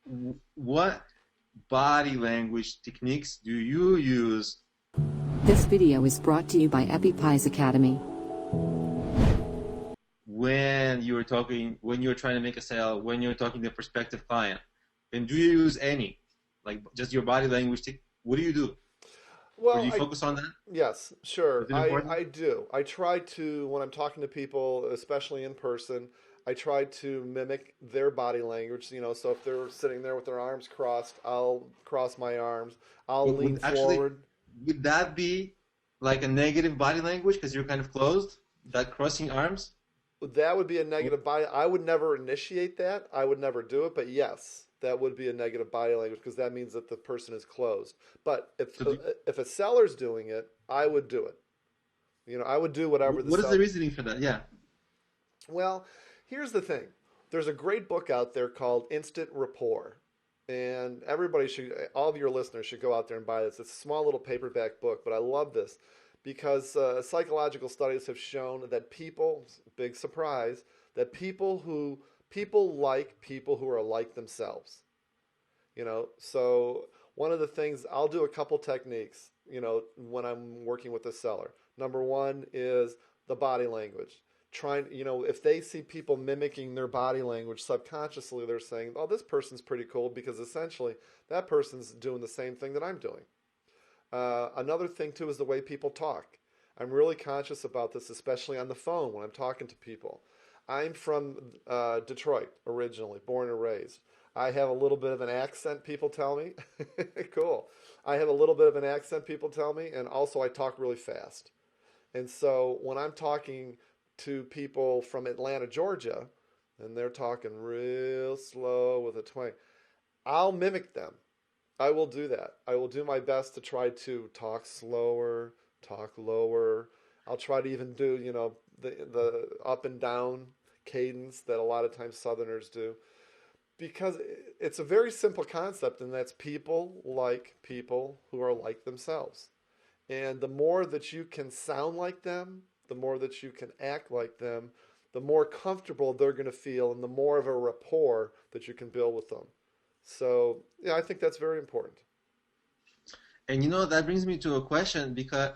What body language techniques do you use This video is brought to you by Appy Pie Academy. when you're talking, when you're trying to make a sale, when you're talking to a prospective client? And do you use any, like just your body language? What do you do? Or do Well, you focus on that? yes, sure. Is it important? I do. I try to, when I'm talking to people, especially in person, I try to mimic their body language. So if they're sitting there with their arms crossed, I'll cross my arms. I'll lean Actually, forward. would that be like a negative body language because you're kind of closed? That crossing arms? That would be a negative body. I would never initiate that. I would never do it. But yes, that would be a negative body language because that means that the person is closed. But So do, if a seller's doing it, I would do it. I would do whatever the what is the seller. reasoning for that? Yeah. Well, here's the thing. There's a great book out there called Instant Rapport. And everybody should, all of your listeners should go out there and buy this. It's a small little paperback book, but I love this because psychological studies have shown that people, big surprise, that people like people who are like themselves. So one of the things, I'll do a couple techniques, when I'm working with the seller. Number one is the body language. If they see people mimicking their body language subconsciously, they're saying, oh, this person's pretty cool because essentially that person's doing the same thing that I'm doing. Another thing too is the way people talk. I'm really conscious about this, especially on the phone when I'm talking to people. I'm from Detroit originally, born and raised. I have a little bit of an accent, people tell me. Cool. I have a little bit of an accent, people tell me, and also I talk really fast. And so when I'm talking to people from Atlanta, Georgia, and they're talking real slow with a twang, I'll mimic them. I will do that. I will do my best to try to talk slower, talk lower. I'll try to even do, the up and down cadence that a lot of times Southerners do. Because it's a very simple concept, and that's people like people who are like themselves. And the more that you can sound like them, the more that you can act like them, the more comfortable they're going to feel and the more of a rapport that you can build with them. So, yeah, I think that's very important. And that brings me to a question because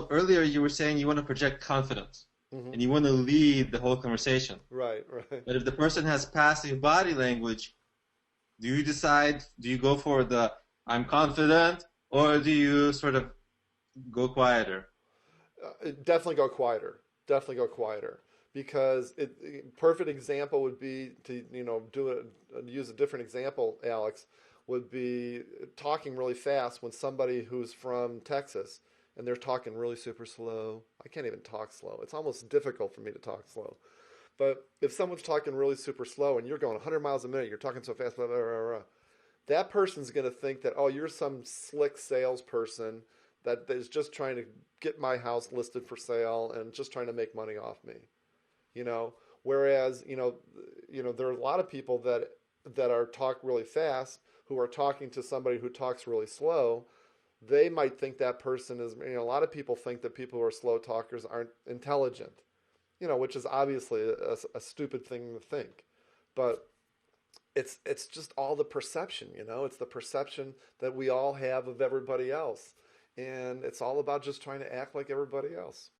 earlier you were saying you want to project confidence Hmm. and you want to lead the whole conversation. Right, right. But if the person has passive body language, do you go for the I'm confident or do you sort of go quieter? Definitely go quieter. Definitely go quieter. Because perfect example would be to use a different example, Alex, would be talking really fast when somebody who's from Texas and they're talking really super slow. I can't even talk slow. It's almost difficult for me to talk slow. But if someone's talking really super slow and you're going 100 miles a minute, you're talking so fast, blah, blah, blah, blah, that person's going to think that, oh, you're some slick salesperson that is just trying to get my house listed for sale and just trying to make money off me. you know. Whereas, there are a lot of people that are talk really fast who are talking to somebody who talks really slow. They might think that person is, a lot of people think that people who are slow talkers aren't intelligent, which is obviously a stupid thing to think. But it's just all the perception. It's the perception that we all have of everybody else. And it's all about just trying to act like everybody else.